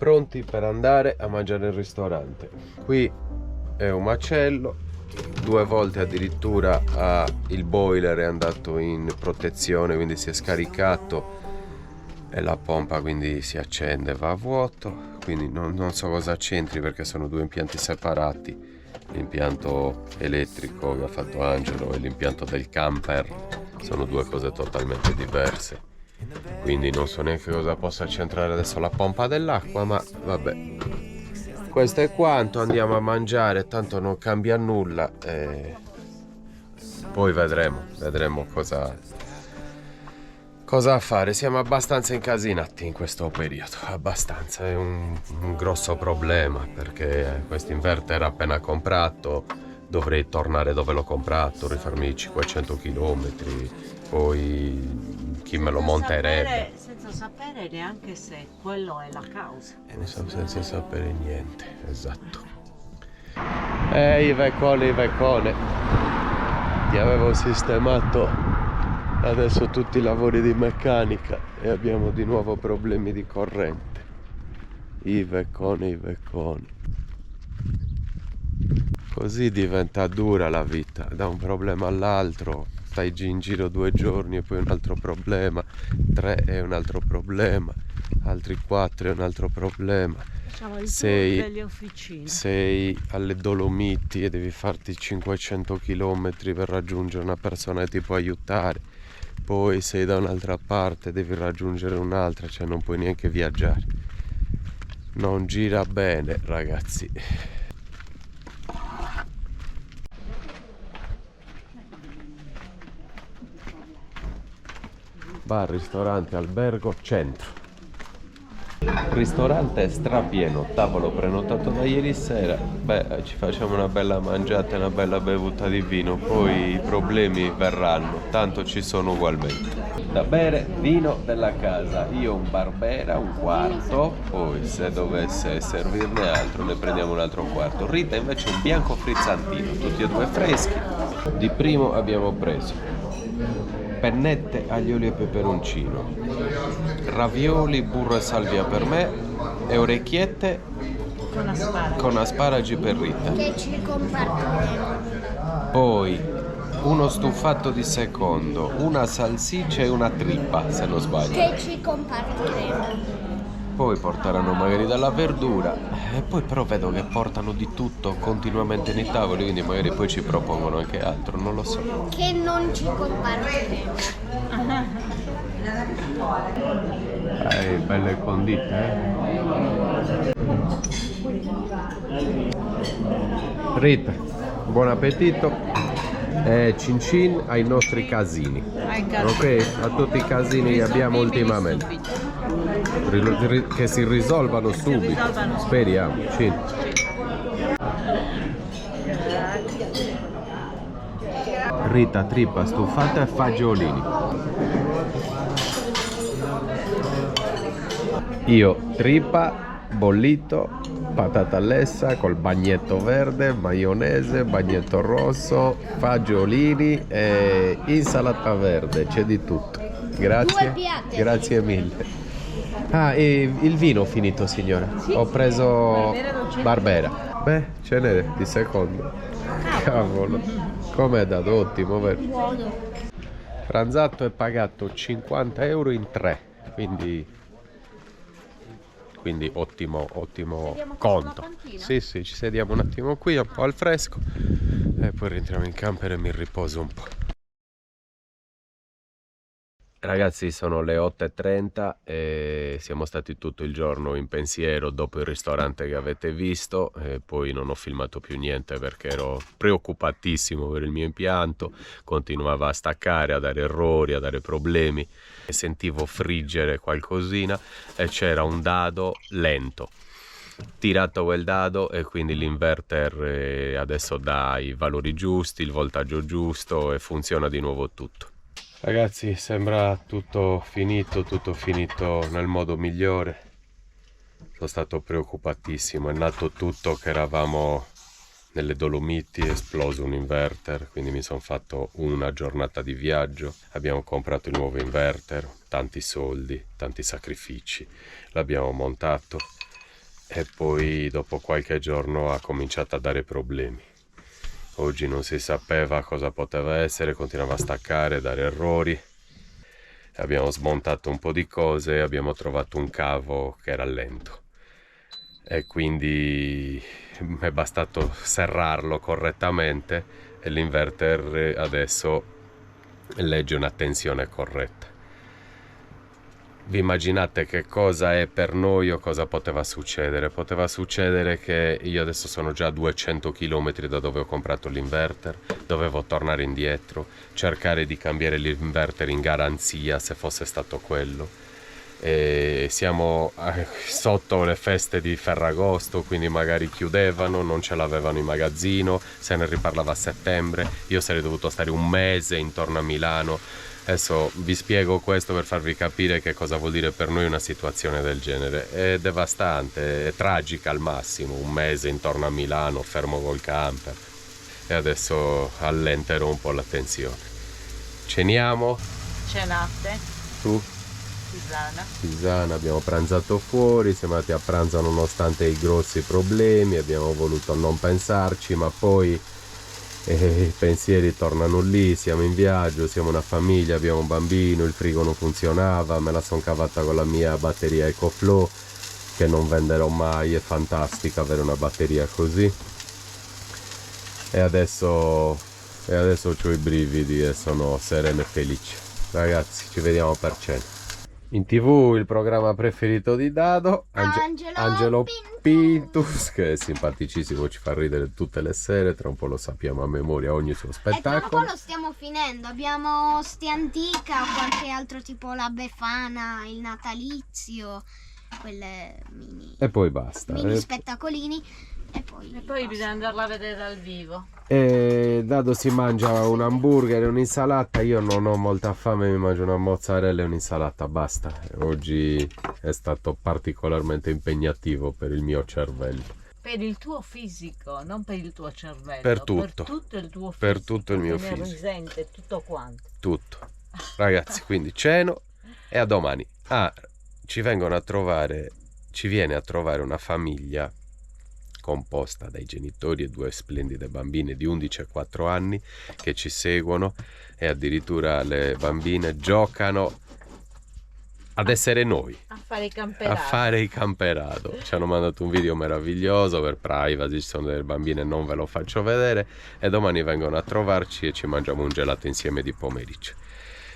pronti per andare a mangiare al ristorante. Qui è un macello, 2 volte addirittura il boiler è andato in protezione, quindi si è scaricato e la pompa quindi si accende e va a vuoto. Quindi non so cosa c'entri perché sono 2 impianti separati, l'impianto elettrico che ha fatto Angelo e l'impianto del camper sono 2 cose totalmente diverse, quindi non so neanche cosa possa centrare adesso la pompa dell'acqua, ma vabbè, questo è quanto. Andiamo a mangiare, tanto non cambia nulla e poi vedremo cosa fare. Siamo abbastanza incasinati in questo periodo, abbastanza, è un grosso problema perché questo inverter appena comprato, dovrei tornare dove l'ho comprato, rifarmi 500 km, poi chi me lo monterebbe. Senza sapere neanche se quello è la causa. Senza sapere niente, esatto. Iveccone, ti avevo sistemato adesso tutti i lavori di meccanica e abbiamo di nuovo problemi di corrente. Iveccone. Così diventa dura la vita, da un problema all'altro, stai in giro 2 giorni e poi un altro problema, 3 è un altro problema, altri 4 è un altro problema. Sei alle Dolomiti e devi farti 500 km per raggiungere una persona che ti può aiutare, poi sei da un'altra parte, devi raggiungere un'altra, cioè non puoi neanche viaggiare. Non gira bene, ragazzi. Bar, ristorante, albergo, centro. Ristorante strapieno, tavolo prenotato da ieri sera. Beh, ci facciamo una bella mangiata e una bella bevuta di vino, poi i problemi verranno, tanto ci sono ugualmente. Da bere, vino della casa, io un Barbera, un quarto, poi se dovesse servirne altro ne prendiamo un altro quarto. Rita invece un bianco frizzantino, tutti e 2 freschi. Di primo abbiamo preso pennette, aglioli e peperoncino, ravioli, burro e salvia per me e orecchiette con asparagi per Rita. Che ci compartiremo. Poi uno stufato di secondo, una salsiccia e una trippa, se non sbaglio. Che ci compartiremo. Poi porteranno magari della verdura e poi però vedo che portano di tutto continuamente nei tavoli, quindi magari poi ci propongono anche altro, non lo so. Che non ci compartiremo. Belle condite, Rita, buon appetito e cin cin ai nostri casini. Ok? A tutti i casini che abbiamo ultimamente. Che si risolvano subito. Speriamo. Cin. Rita, trippa stufata e fagiolini. Io trippa, bollito, patata lessa col bagnetto verde, maionese, bagnetto rosso, fagiolini e insalata verde, c'è di tutto. Grazie. 2 piatti. Grazie mille. Ah, e il vino finito, signora. Sì, ho preso Barbera. Beh, ce n'è di secondo. Cavolo. Com'è dato? Ottimo, vero? Buono. Pranzato è pagato 50 euro in 3, quindi ottimo conto. Sì, ci sediamo un attimo qui, un po' al fresco e poi rientriamo in camper e mi riposo un po'. Ragazzi, sono le 8:30 e siamo stati tutto il giorno in pensiero dopo il ristorante che avete visto e poi non ho filmato più niente perché ero preoccupatissimo per il mio impianto, continuava a staccare, a dare errori, a dare problemi e sentivo friggere qualcosina e c'era un dado lento. Tirato quel dado e quindi l'inverter adesso dà i valori giusti, il voltaggio giusto e funziona di nuovo tutto. Ragazzi, sembra tutto finito nel modo migliore. Sono stato preoccupatissimo, è nato tutto che eravamo nelle Dolomiti, è esploso un inverter, quindi mi sono fatto una giornata di viaggio, abbiamo comprato il nuovo inverter, tanti soldi, tanti sacrifici, l'abbiamo montato e poi dopo qualche giorno ha cominciato a dare problemi. Oggi non si sapeva cosa poteva essere, continuava a staccare, a dare errori. Abbiamo smontato un po' di cose, abbiamo trovato un cavo che era lento e quindi è bastato serrarlo correttamente e l'inverter adesso legge una tensione corretta. Vi immaginate che cosa è per noi o cosa poteva succedere? Poteva succedere che io adesso sono già a 200 km da dove ho comprato l'inverter, dovevo tornare indietro, cercare di cambiare l'inverter in garanzia se fosse stato quello. E siamo sotto le feste di Ferragosto, quindi magari chiudevano, non ce l'avevano in magazzino, se ne riparlava a settembre, io sarei dovuto stare un mese intorno a Milano. Adesso vi spiego questo per farvi capire che cosa vuol dire per noi una situazione del genere. È devastante, è tragica al massimo, un mese intorno a Milano, fermo col camper. E adesso allenterò un po' la tensione. Ceniamo? C'è latte, Tu? Tisana, abbiamo pranzato fuori, siamo andati a pranzo nonostante i grossi problemi, abbiamo voluto non pensarci, ma poi i pensieri tornano lì, siamo in viaggio, siamo una famiglia, abbiamo un bambino, il frigo non funzionava, me la son cavata con la mia batteria EcoFlow che non venderò mai, è fantastica avere una batteria così. E adesso ho i brividi e sono sereno e felice. Ragazzi, ci vediamo per cena. In TV il programma preferito di Dado, Angelo Pintus, che è simpaticissimo, ci fa ridere tutte le sere, tra un po' lo sappiamo a memoria ogni suo E tra un po' spettacolo. lo stiamo finendo, abbiamo Sti Antica, qualche altro tipo La Befana, il natalizio, quelle E poi basta. mini spettacolini e poi basta. bisogna andarla a vedere dal vivo. E Dado si mangia un hamburger e un'insalata, io non ho molta fame, mi mangio una mozzarella e un'insalata, basta. Oggi è stato particolarmente impegnativo per il mio cervello. Per il tuo fisico, non per il tuo cervello. Per tutto. Per tutto il tuo fisico. Per tutto il mio te ne fisico. risente tutto quanto. Tutto. Ragazzi, quindi ceno e a domani. Ci viene a trovare una famiglia composta dai genitori e 2 splendide bambine di 11 e 4 anni che ci seguono e addirittura le bambine giocano ad essere noi, A fare i a camperati. fare i camperado. Ci hanno mandato un video meraviglioso, per privacy ci sono delle bambine, non ve lo faccio vedere, e domani vengono a trovarci e ci mangiamo un gelato insieme di pomeriggio.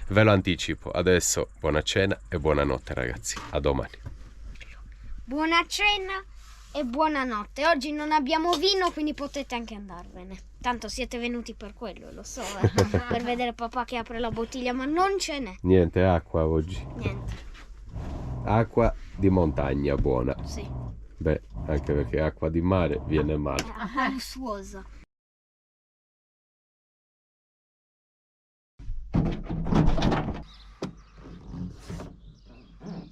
Ve lo anticipo, adesso buona cena e buonanotte ragazzi, a domani. Buona cena e buonanotte. Oggi non abbiamo vino, quindi potete anche andarvene. Tanto siete venuti per quello, lo so, per vedere papà che apre la bottiglia, ma non ce n'è. Niente acqua oggi, Niente. acqua di montagna buona. Sì. Beh, anche perché acqua di mare viene male. È acqua lussuosa.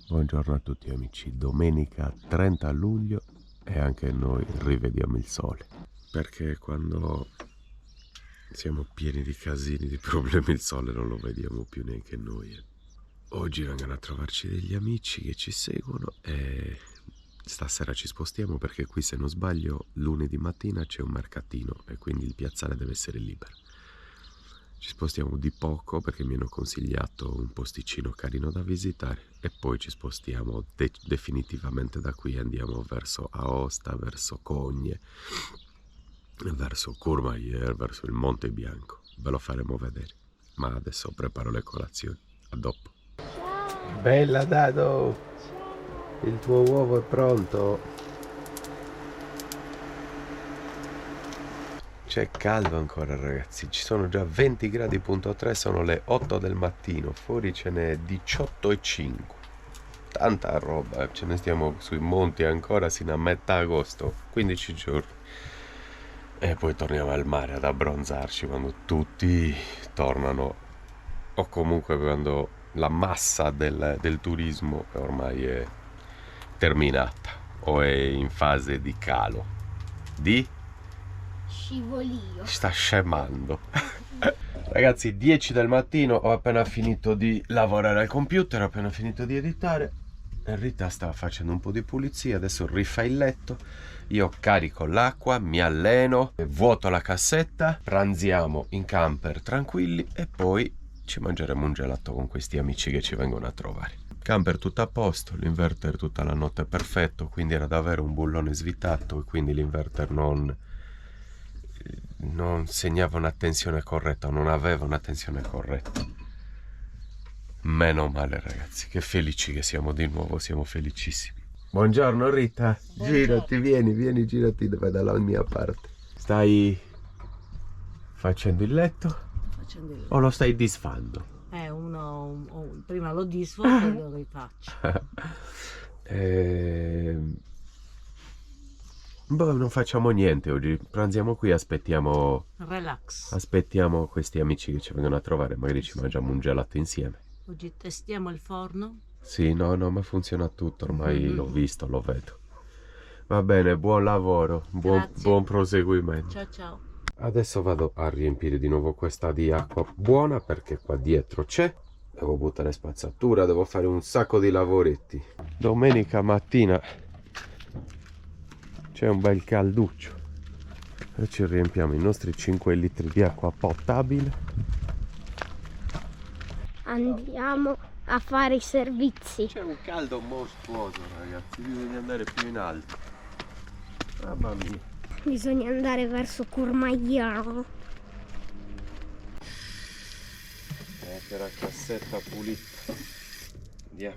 Buongiorno a tutti amici, domenica 30 luglio e anche noi rivediamo il sole. Perché quando siamo pieni di casini, di problemi, il sole non lo vediamo più neanche noi. Oggi vengono a trovarci degli amici che ci seguono e stasera ci spostiamo perché qui, se non sbaglio, lunedì mattina c'è un mercatino e quindi il piazzale deve essere libero. Ci spostiamo di poco perché mi hanno consigliato un posticino carino da visitare e poi ci spostiamo definitivamente da qui, andiamo verso Aosta, verso Cogne, verso Courmayeur, verso il Monte Bianco. Ve lo faremo vedere, ma adesso preparo le colazioni. A dopo. Bella Dado, il tuo uovo è pronto. C'è caldo ancora ragazzi, ci sono già 20,3 gradi, sono le 8 del mattino, fuori ce n'è 18,5. Tanta roba, ce ne stiamo sui monti ancora sino a metà agosto, 15 giorni. E poi torniamo al mare ad abbronzarci quando tutti tornano, o comunque quando la massa del turismo ormai è terminata o è in fase di calo. Scivolio. Sta scemando. Ragazzi, 10 del mattino, ho appena finito di lavorare al computer, ho appena finito di editare Rita sta facendo un po' di pulizia, adesso rifà il letto, io carico l'acqua, mi alleno, vuoto la cassetta, pranziamo in camper tranquilli e poi ci mangeremo un gelato con questi amici che ci vengono a trovare. Camper tutto a posto, l'inverter tutta la notte perfetto, quindi era davvero un bullone svitato e quindi l'inverter non segnava una tensione corretta, non aveva una tensione corretta. Meno male ragazzi, che felici che siamo di nuovo, siamo felicissimi. Buongiorno Rita, girati, vieni, girati dalla mia parte. Stai facendo il letto Facendo il... o lo stai disfando? Prima lo disfo e poi lo rifaccio. Boh, non facciamo niente oggi, pranziamo qui, aspettiamo questi amici che ci vengono a trovare, magari ci mangiamo un gelato insieme. Oggi testiamo il forno. Sì, no, ma funziona tutto, ormai l'ho visto, lo vedo. Va bene, buon lavoro, buon proseguimento. Ciao. Adesso vado a riempire di nuovo questa di acqua buona perché qua dietro c'è. Devo buttare spazzatura, devo fare un sacco di lavoretti. Domenica mattina c'è un bel calduccio e ci riempiamo i nostri 5 litri di acqua potabile. Andiamo a fare i servizi. C'è un caldo mostruoso ragazzi, bisogna andare più in alto. Mamma mia. Bisogna andare verso Courmayeur. Anche la cassetta pulita. Andiamo.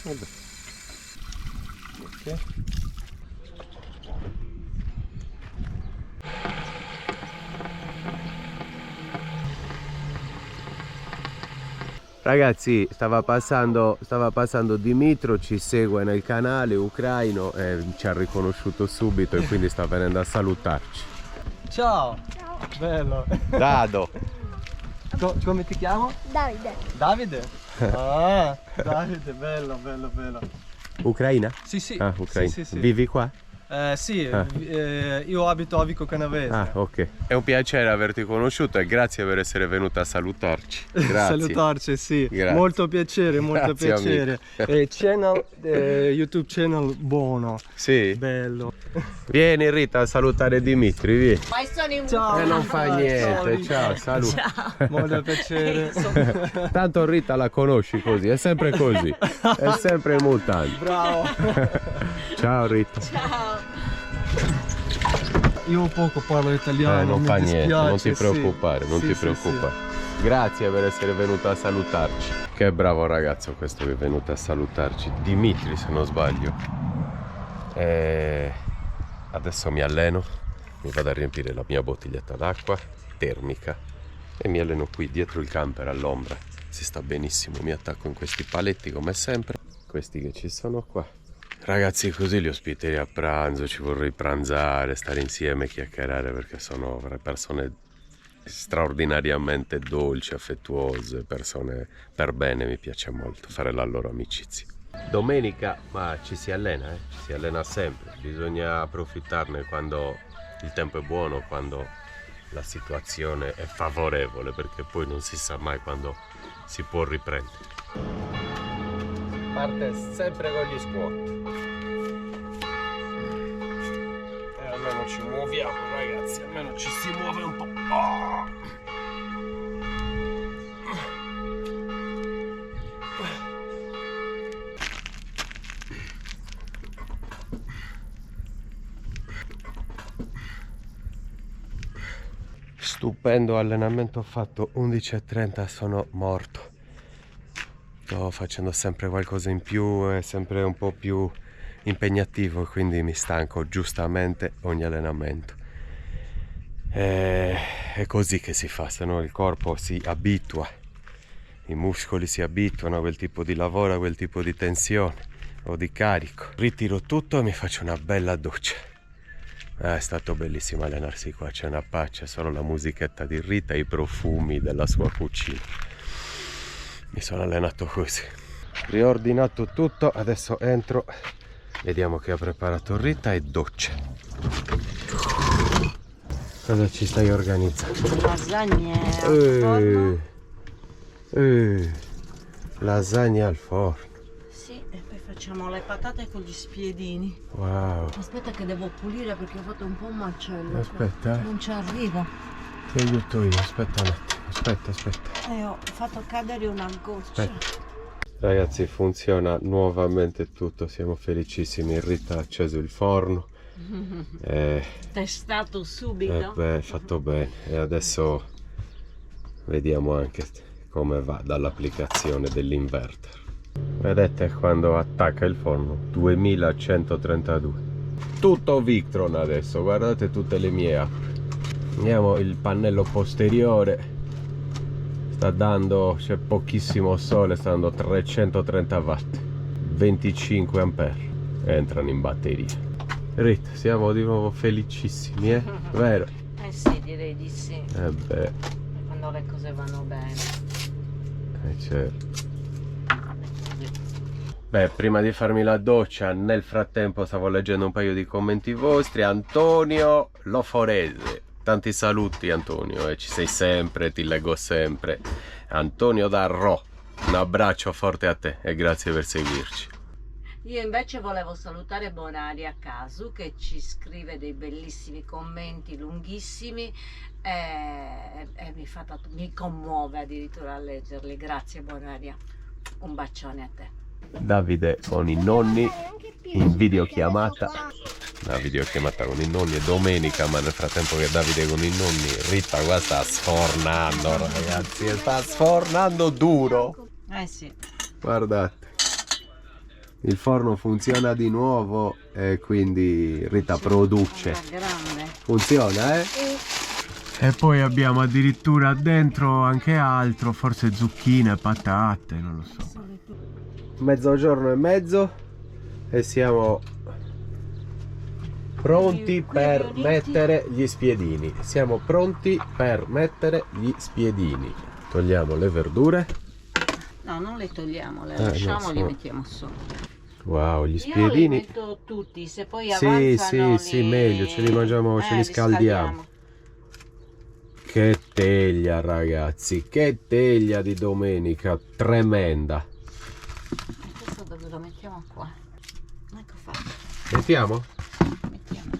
Vabbè. Ok. Ragazzi, stava passando Dimitro, ci segue nel canale ucraino e ci ha riconosciuto subito e quindi sta venendo a salutarci. Ciao! Bello! Dado! Come ti chiamo? Davide. Davide? Ah, Davide, bello. Ucraina? Sì. Ah, Ucraina. Sì. Vivi qua? Sì, io abito a Vico Canavese. Ah, ok. È un piacere averti conosciuto e grazie per essere venuta a salutarci. Grazie. Salutarci, sì. Grazie. Molto piacere. Grazie, YouTube channel buono. Sì. Bello. Vieni Rita a salutare Dimitri, vieni. Ma sono in Ciao. Non fa niente, ciao, saluto. Molto piacere. Tanto Rita la conosci così, è sempre così. È sempre mutante. Bravo. Ciao Rita. Ciao. Io poco parlo italiano. Non mi fa niente, dispiace, non ti preoccupare, sì. non Sì, ti sì, preoccupare. Grazie per essere venuto a salutarci. Che bravo ragazzo questo che è venuto a salutarci. Dimitri se non sbaglio. Adesso mi alleno, mi vado a riempire la mia bottiglietta d'acqua termica e mi alleno qui dietro il camper all'ombra. Si sta benissimo, mi attacco in questi paletti come sempre, questi che ci sono qua. Ragazzi, così li ospiterei a pranzo, ci vorrei pranzare, stare insieme, chiacchierare perché sono persone straordinariamente dolci, affettuose, persone per bene, mi piace molto fare la loro amicizia. Domenica, ma ci si allena, ci si allena sempre, bisogna approfittarne quando il tempo è buono, quando la situazione è favorevole, perché poi non si sa mai quando si può riprendere. Parte sempre con gli squat. E almeno ci muoviamo ragazzi, almeno ci si muove un po'. Stupendo allenamento, ho fatto 11:30, sono morto. Sto facendo sempre qualcosa in più, è sempre un po' più impegnativo, quindi mi stanco giustamente ogni allenamento. È così che si fa, se no il corpo si abitua, i muscoli si abituano a quel tipo di lavoro, a quel tipo di tensione o di carico. Ritiro tutto e mi faccio una bella doccia. È stato bellissimo allenarsi qua, c'è una pace, solo la musichetta di Rita e i profumi della sua cucina. Mi sono allenato così. Riordinato tutto, adesso entro, vediamo che ha preparato Rita e doccia. Cosa ci stai organizzando? Lasagne al forno. Lasagne al forno. Sì, e poi facciamo le patate con gli spiedini. Wow. Aspetta che devo pulire perché ho fatto un po' un macello. Aspetta, Non ci arrivo. ti aiuto io, aspetta un attimo, aspetta. Ho fatto cadere una goccia. Aspetta. Ragazzi, funziona nuovamente tutto, siamo felicissimi. Rita ha acceso il forno. Testato subito. Beh, fatto bene. E adesso vediamo anche come va dall'applicazione dell'inverter. Vedete quando attacca il forno? 2132. Tutto Victron adesso, guardate tutte le mie app. Vediamo il pannello posteriore. Sta dando, c'è pochissimo sole, sta dando 330 watt, 25 ampere entrano in batteria. Rit, siamo di nuovo felicissimi, vero? Sì, direi di sì. Beh, Quando le cose vanno bene. certo. Beh, prima di farmi la doccia, nel frattempo stavo leggendo un paio di commenti vostri. Antonio Loforese. Tanti saluti Antonio, ci sei sempre, ti leggo sempre. Antonio Darro, un abbraccio forte a te e grazie per seguirci. Io invece volevo salutare Bonaria Casu che ci scrive dei bellissimi commenti lunghissimi e mi commuove addirittura a leggerli. Grazie Bonaria, un bacione a te. Davide con i nonni in videochiamata. Una videochiamata con i nonni, è domenica, ma nel frattempo che Davide con i nonni, Rita qua sta sfornando, ragazzi, sta sfornando duro. Sì. Guardate, il forno funziona di nuovo e quindi Rita produce. Grande. Funziona, E poi abbiamo addirittura dentro anche altro, forse zucchine, patate, non lo so. Mezzogiorno e mezzo e siamo pronti per mettere gli spiedini. Siamo pronti per mettere gli spiedini. Togliamo le verdure. No, non le togliamo, le lasciamo, no, li mettiamo sopra. Wow, gli Io li spiedini. metto tutti, se poi Sì, avanzano sì, meglio, ce li mangiamo, ce li scaldiamo. Che teglia, ragazzi, che teglia di domenica, tremenda. Questo dove lo mettiamo qua? Ecco fatto. Mettiamo? Mettiamo.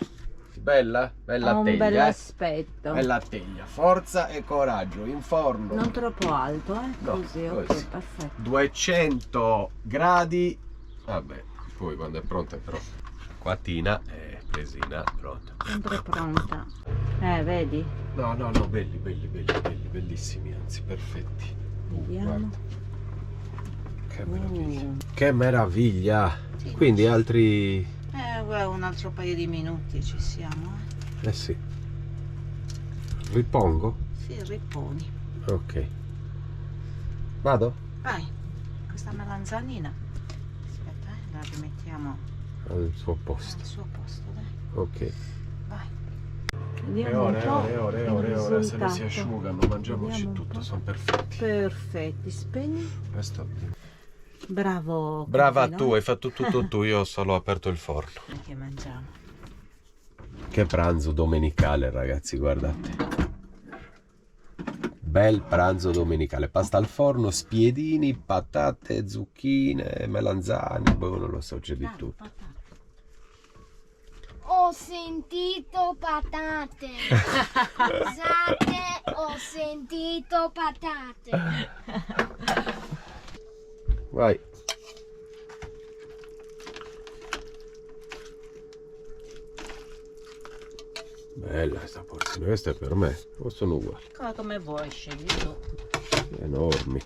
Bella? Bella Ha un teglia. bell'aspetto. Bella teglia, forza e coraggio, in forno. Non troppo alto, No, così, ok, così. perfetto. 200 gradi. Vabbè, poi quando è pronta è pronta. Quattina e presina pronta. Sempre pronta. Vedi? No, belli, bellissimi, anzi perfetti. Vediamo. Guarda. Che meraviglia. Che meraviglia. Sì. Quindi altri... Un altro paio di minuti ci siamo. Eh sì. Ripongo? Sì, riponi. Ok. Vado? Vai, questa melanzanina. Aspetta, la rimettiamo Al suo posto. al suo posto, dai. Ok. Vai. E Vediamo un po' ore, il se non risultato. si asciugano, mangiamoci Vediamo un tutto, po'. sono perfetti. Perfetti, spegni. Questo... Bravo. Brava cugino. tu, hai fatto tutto tu, io ho solo aperto il forno. Che mangiamo? Che pranzo domenicale, ragazzi, guardate. Bel pranzo domenicale, pasta al forno, spiedini, patate, zucchine, melanzane, boh, non lo so, c'è di tutto. Ho sentito patate. Scusate, ho sentito patate. Vai. Bella questa porzione, questa è per me, o sono uguali? Come vuoi, scegli tu. Enormi.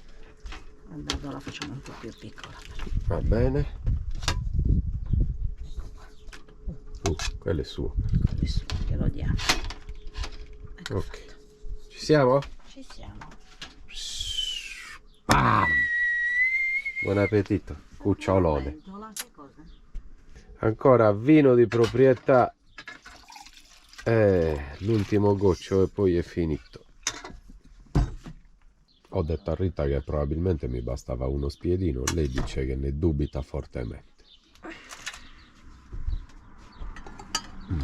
Vabbè, la facciamo un po' più piccola. Va bene. Quello è suo. Adesso glielo diamo. Ecco Ok. fatto. Ci siamo? Ci siamo. Bam! Buon appetito, cucciolone. Pentola, che cosa? Ancora vino di proprietà. L'ultimo goccio e poi è finito. Ho detto a Rita che probabilmente mi bastava uno spiedino, lei dice che ne dubita fortemente.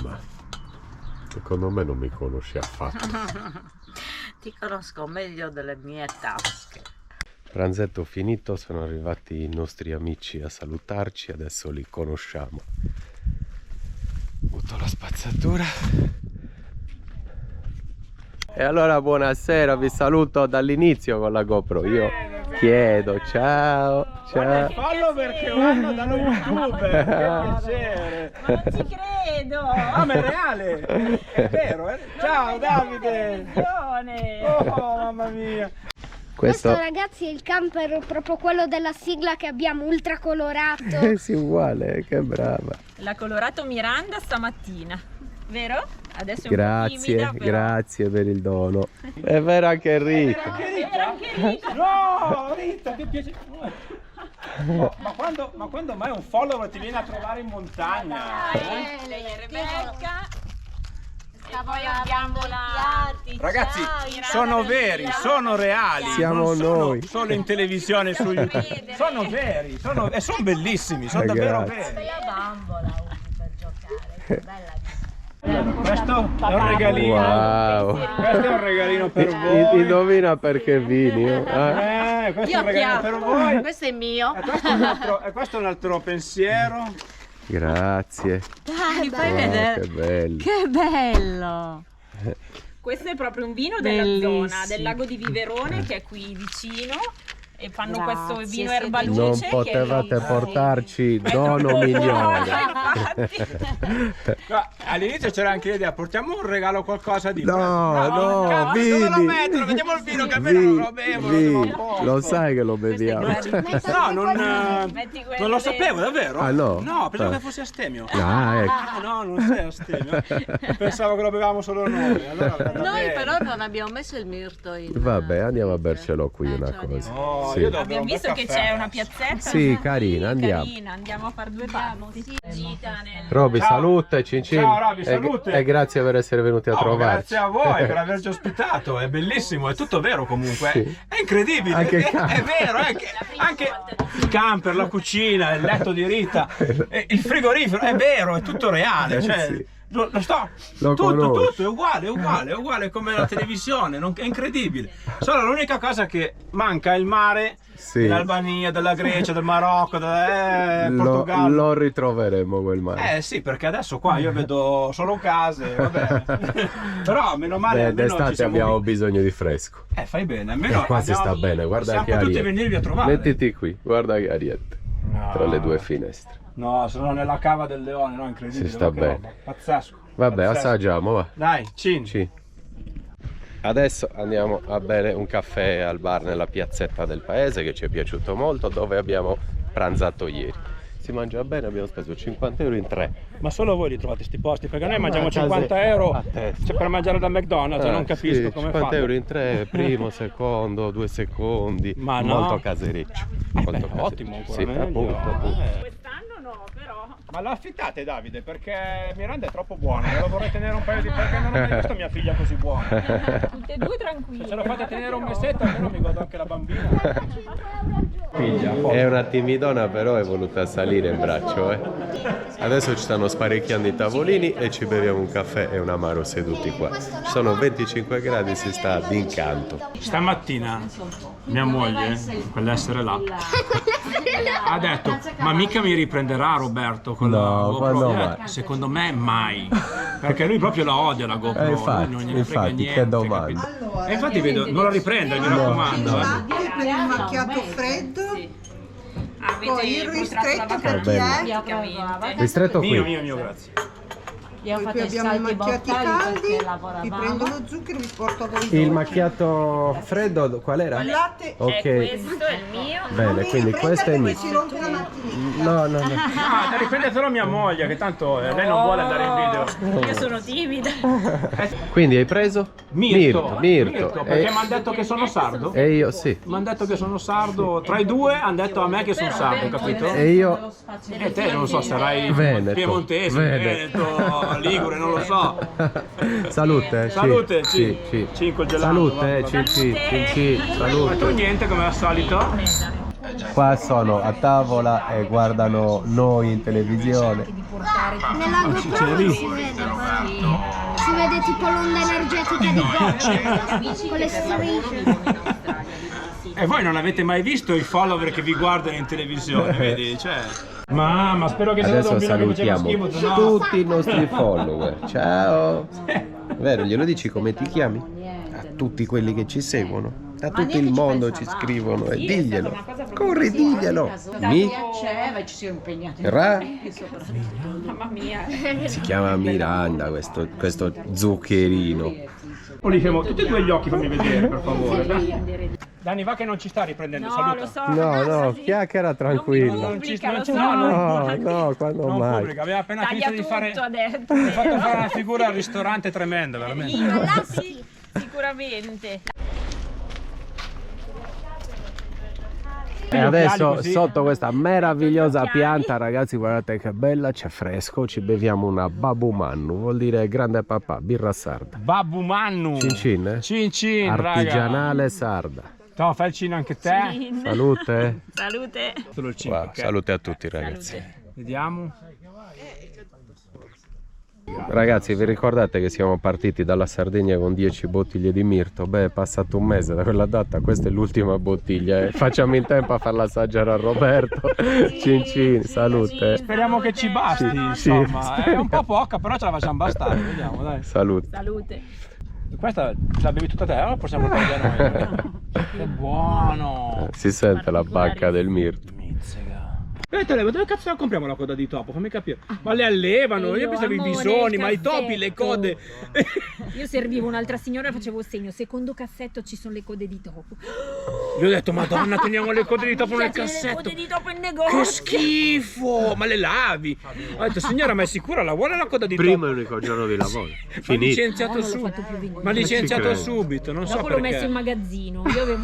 Ma Secondo me non mi conosci affatto. Ti conosco meglio delle mie tasche. Pranzetto finito, sono arrivati i nostri amici a salutarci, adesso li conosciamo. Butto la spazzatura. E allora buonasera, vi saluto dall'inizio con la GoPro. Io chiedo ciao, ciao. Fallo perché vanno dallo YouTube. Che piacere. Non ci credo! Ah, ma è reale! È vero, eh? Ciao Davide! Oh, mamma mia! Questo ragazzi è il camper, proprio quello della sigla che abbiamo, ultra colorato. Sì, uguale, che brava. L'ha colorato Miranda stamattina, vero? Adesso è un po' Grazie, timida, però. grazie per il dono. È vero anche Rita. No, Rita, che piacere! Ma quando mai un follower ti viene a trovare in montagna? Lei è Rebecca. E poi abbiamo la... Ragazzi, sono veri, sono reali. Siamo non sono noi. solo in televisione su YouTube. Sono veri, e sono bellissimi, sono davvero Grazie. veri. La bambola usi per giocare, bella. Questo è un regalino. Wow. Questo è un regalino per voi. Indovina perché vini. Questo è un regalino per voi. Questo è mio. E questo è un altro pensiero. Grazie. Dai, fai Wow, vedere. che bello. Che bello. Questo è proprio un vino della Bellissimo. zona, del lago di Viverone, che è qui vicino. E fanno Grazie, questo vino siete erbaluce. Non che è potevate bellissimo. portarci dono migliore. No, all'inizio c'era anche l'idea, portiamo un regalo, qualcosa di... No, no, cavolo, vini. dove lo mettono? Vediamo il vino che almeno non lo bevo, lo devo a posto. Lo sai che lo beviamo. No, Metti quelle non lo sapevo, davvero? Ah, no? No, pensavo Ah. che fosse astemio. Ah, ecco. Ah, no, non sei astemio. Pensavo che lo bevevamo solo noi. Allora, va Noi bene. però non abbiamo messo il mirto in... Vabbè, andiamo a bercelo qui una ce l'abbiamo. cosa. Oh, Sì. io devo bere Abbiamo un bel visto che caffè. c'è una piazzetta. Sì, carina, andiamo. Carina, andiamo a fare due passi. Gita nel... Roby, Ciao. salute, Cincin. Ciao, Roby, salute. E grazie per essere venuti a Oh, trovarci. grazie a voi per averci ospitato, è bellissimo, è tutto vero comunque, Sì. è incredibile, Anche il è camper. vero, anche il camper, la cucina, il letto di Rita, il frigorifero, è vero, è tutto reale, cioè, Sì. lo sto, Lo tutto, conosci. è uguale come la televisione, è incredibile, solo l'unica cosa che manca è il mare, Sì. dell'Albania, della Grecia, del Marocco, del Lo Portogallo. ritroveremo quel mare. Sì, perché adesso qua io vedo solo case, vabbè. Però meno male. Beh, almeno ci d'estate siamo abbiamo visti. bisogno di fresco. Fai bene, almeno. Qua si sta bene, guarda possiamo che tutti ariete. venirvi a trovare. Mettiti qui, guarda che ariete. Tra le due finestre. No, sono nella cava del leone, no, incredibile. Si sta che bene. roba. Pazzesco. Vabbè, pazzesco. assaggiamo, va. Dai, cin. Sì. Adesso andiamo a bere un caffè al bar nella piazzetta del paese che ci è piaciuto molto, dove abbiamo pranzato ieri. Si mangia bene, abbiamo speso 50 euro in 3. Ma solo voi li trovate sti posti? Perché noi Ma mangiamo a casa- 50 euro a testa. cioè, per mangiare da McDonald's, non capisco sì, come 50 fanno. euro in 3, primo, secondo, 2 secondi. Ma no. Molto casereccio. Molto beh, casereccio. ottimo, ancora Sì, meglio. appunto. Quest'anno no, però... Ma la affittate, Davide, perché Miranda è troppo buona, me lo vorrei tenere un paio di... perché non ho mai visto mia figlia così buona. Tutte e due tranquille. Se lo fate tenere un mesetto, almeno mi godo anche la bambina. È una timidona, però è voluta salire in braccio, Adesso ci stanno sparecchiando i tavolini e ci beviamo un caffè e un amaro seduti qua. Sono 25 gradi, si sta d'incanto. Stamattina mia moglie, quell'essere là, ha detto: ma mica mi riprenderà Roberto con la No, GoPro? quando mai? Secondo me mai, perché lui proprio la odia la GoPro, Infatti, lui non gliene frega infatti, niente, che domanda. capito? E infatti vedo, non la riprende, mi raccomando. Gelati per il macchiato freddo, poi il ristretto per chi è, Ristretto qui. Mio, grazie. Io ho poi fatto qui i abbiamo i salti macchiati boccali caldi, perché vi lavoravamo. prendo lo zucchero e vi porto a voi Il dolci. macchiato freddo qual era? Il latte Ok. Questo è il mio. Bene, quindi questo è mio. si rompe la macchinetta. No. Ah, riprendetelo mia moglie, che tanto lei non vuole andare in video. Io sono timida. Quindi hai preso? Mirto. Perché mi hanno detto che sono sardo. E io sì. Mi hanno detto che sono sardo, tra i due hanno detto a me che sono sardo, capito? E io E te non so, sarai Veneto. piemontese, Veneto, Ligure, non lo so. Salute. Salute, sì. Cinque gelato. Salute, va. Cinci, E tu salute. niente, come al solito. Qua sono a tavola e guardano noi in televisione. Nella GoPro non si vede, però. Si vede tipo l'onda energetica di gocce con le strisce. E voi non avete mai visto i follower che vi guardano in televisione, vedi? Cioè... Mamma, spero che sia Adesso stato un video che salutiamo faceva schifo, no? tutti i nostri follower. Ciao! Vero, glielo dici come ti chiami? A tutti quelli che ci seguono, a tutto il mondo ci scrivono e diglielo. Corri, diglielo. Mi? Ci siamo impegnati. Mamma mia. Si chiama Miranda questo zuccherino. Olifemo, tutti e due gli occhi fammi vedere, per favore. Dani, va che non ci sta riprendendo, saluta. Lo so. No, chiacchiera tranquillo. No, quando Non mai. pubblica, aveva appena Taglia finito di fare... tutto, ha detto. Mi ha fatto fare una figura al ristorante tremenda, veramente. Io, sì, sicuramente. E adesso così. sotto questa meravigliosa pianta, ragazzi, guardate che bella, c'è fresco, ci beviamo una Babu Mannu, vuol dire grande papà, birra sarda. Babu Mannu. Cin cin, eh? Cin cin, Artigianale sarda. Ciao, fai il cin anche te. Salute. Salute. Solo il cin, Wow, ok. salute a tutti, ragazzi. Vediamo. Ragazzi, vi ricordate che siamo partiti dalla Sardegna con 10 bottiglie di mirto? Beh, è passato un mese da quella data, questa è l'ultima bottiglia. Facciamo in tempo a farla assaggiare a Roberto. Cin cin, salute. Speriamo che ci basti, Sì, insomma. È speriamo. un po' poca, però ce la facciamo bastare, vediamo, dai. Salute. Salute. Questa la bevi tutta te, o possiamo prendere noi? Che buono! Si sente la bacca del mirto. Vedete, dove cazzo la compriamo la coda di topo? Fammi capire. Ma le allevano? Io pensavo i amore, bisoni, il ma i topi, le cassetto. code. Io servivo un'altra signora e facevo il segno. Secondo cassetto ci sono le code di topo. Gli ho detto, madonna, teniamo le code di topo nel C'è le cassetto. code di topo in negozio. Che schifo! Ma le lavi? Ho detto, signora, ma è sicura? La vuole la coda di Primo topo? e unico giorno di lavoro. Ma Finito. licenziato Non l'ho subito. fatto più venire. Ma licenziato credo. subito, non so Dopo l'ho messo perché. in magazzino. Io avevo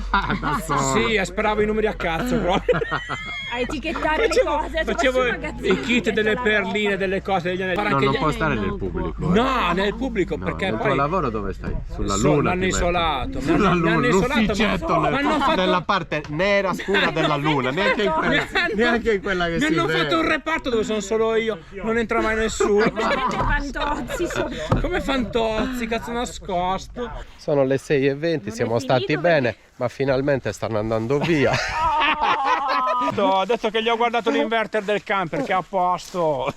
Sì, speravo i numeri a cazzo proprio. a etichettare le cose. Facevo in magazzino, i kit delle metto la roba. perline, delle cose, degli anelli. No, Anche non gli- può stare nel pubblico. No, nel pubblico, No, perché nel poi tuo lavoro dove stai? Sulla So, luna. l'hanno ti metto. isolato. Sulla L'hanno luna, isolato, l'ufficetto ma hanno fatto... nella parte nera scura della luna, neanche in quella che Mi si hanno vede. fatto un reparto dove sono solo io, non entra mai nessuno. Veramente fantozzi sono. Come Fantozzi, cazzo nascosto. Sono le 6:20, siamo è stati finito bene, ma finalmente stanno andando via. Ho detto che gli ho guardato l'inverter del camper, che è a posto.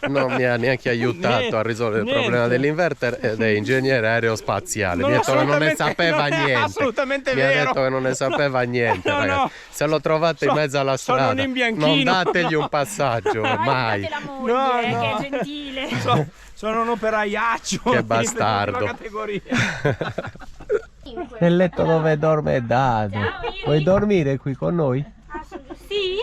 Non mi ha neanche aiutato a risolvere il Niente. problema dell'inverter ed è ingegnere aerospaziale. Mi ha detto che non ne sapeva non è niente. assolutamente Mi ha vero. detto che non ne sapeva niente, No, ragazzi. no. Se lo trovate in mezzo alla sono un strada, imbianchino. non dategli un passaggio, mai. Aiutate la moglie, No, no. che è gentile. Sono un operaiaccio. Che bastardo. Quella categoria. Nel letto dove dorme Dado. Vuoi dormire qui con noi? Sì?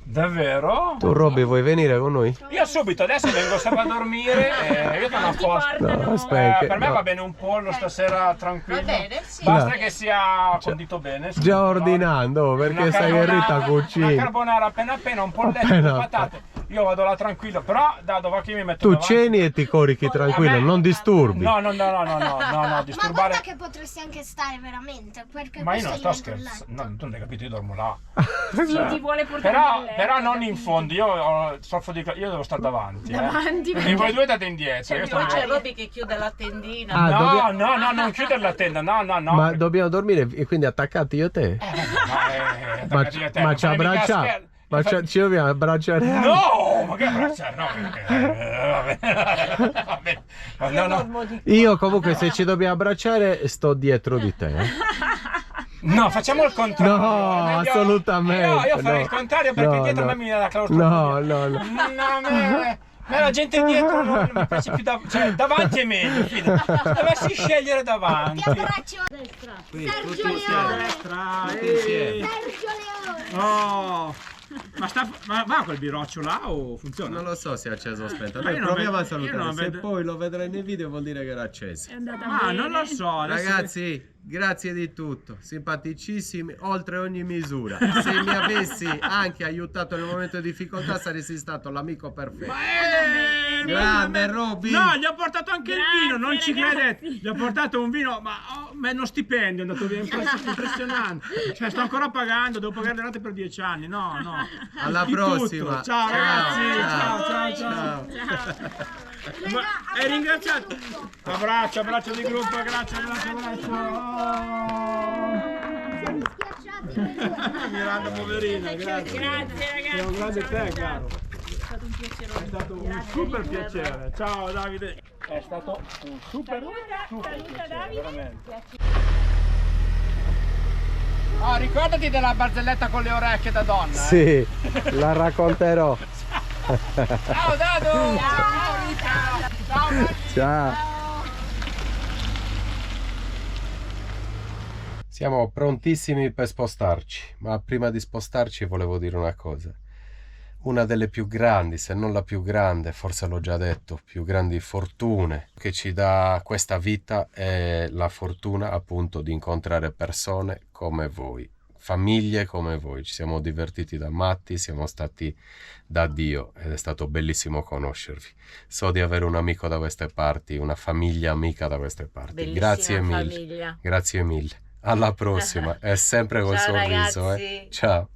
Davvero? Tu, Robby, vuoi venire con noi? Io subito, adesso vengo sempre a dormire e io sono a posto. No, aspetta. Per me no. va bene un pollo stasera tranquillo. Va bene, sì. Basta No. che sia condito bene. Già ordinando, perché sai che Rita Una cucina. carbonara appena, un polletto, Appena. due patate. Io vado là tranquillo, però da dove che mi metto Tu davanti? ceni e ti corichi tranquillo, Vabbè. non disturbi. No, Ma disturbare. guarda che potresti anche stare veramente, perché Ma io non sto questo è il letto. scherzando. No, tu non hai capito, io dormo là. Sì, ti vuole portare Però, nel letto, però non capito? in fondo, soffro di... Io devo stare davanti. Davanti, E voi due state indietro. Io sto Poi c'è indietro. Robby che chiude la tendina. Ah, No, non chiudere la tenda, no. Ma dobbiamo dormire e quindi attaccati io e te? Ma ci abbracciamo. Ma ci dobbiamo abbracciare. No, ma che abbracciare? No, vabbè. No. Io comunque se ci dobbiamo abbracciare sto dietro di te. No, facciamo il contrario. No, Meglio- assolutamente. Io farei no. il contrario perché No, dietro no. a me mi viene la claustrofobia. No. No, ma la gente dietro non mi piace più cioè davanti è meglio, fidati. Se dovessi scegliere davanti. Ti abbraccio a destra. Sergio Leone. Sergio Leone. Oh. Ma va quel biroccio là o funziona? Non lo so se è acceso o spento. Ma Dai, io non proviamo a vedo- io salutare. non Se vedo- poi lo vedrai nei video vuol dire che era acceso. È andata Ah, bene. non lo so. adesso- Ragazzi, grazie di tutto, simpaticissimi, oltre ogni misura. Se mi avessi anche aiutato nel momento di difficoltà saresti stato l'amico perfetto. Grande Robby. No, gli ho portato anche il vino, non ci credete. Gli ho portato un vino, ma è uno stipendio, è andato via, impressionante. Cioè, sto ancora pagando, devo pagare le rate per 10 anni. No. Alla Di prossima. tutto. Ciao ragazzi, ciao. E ringraziato. Abbraccio di gruppo, grazie. Miranda poverina, grazie. Grazie ragazzi. Sei un grande te, caro. È stato un piacere. È stato un super piacere. Ciao Davide. È stato un super piacere, Davide. veramente. Ricordati della barzelletta con le orecchie da donna. Sì, la racconterò. Ciao Dado. Ciao Rita. Ciao. Ciao. Siamo prontissimi per spostarci, ma prima di spostarci volevo dire una cosa. Una delle più grandi, se non la più grande, forse l'ho già detto, più grandi fortune che ci dà questa vita è la fortuna appunto di incontrare persone come voi, famiglie come voi. Ci siamo divertiti da matti, siamo stati da Dio ed è stato bellissimo conoscervi. So di avere un amico da queste parti, una famiglia amica da queste parti. Bellissima Grazie mille. famiglia. Grazie mille. Alla prossima, è sempre col Ciao, sorriso. ragazzi. Ciao.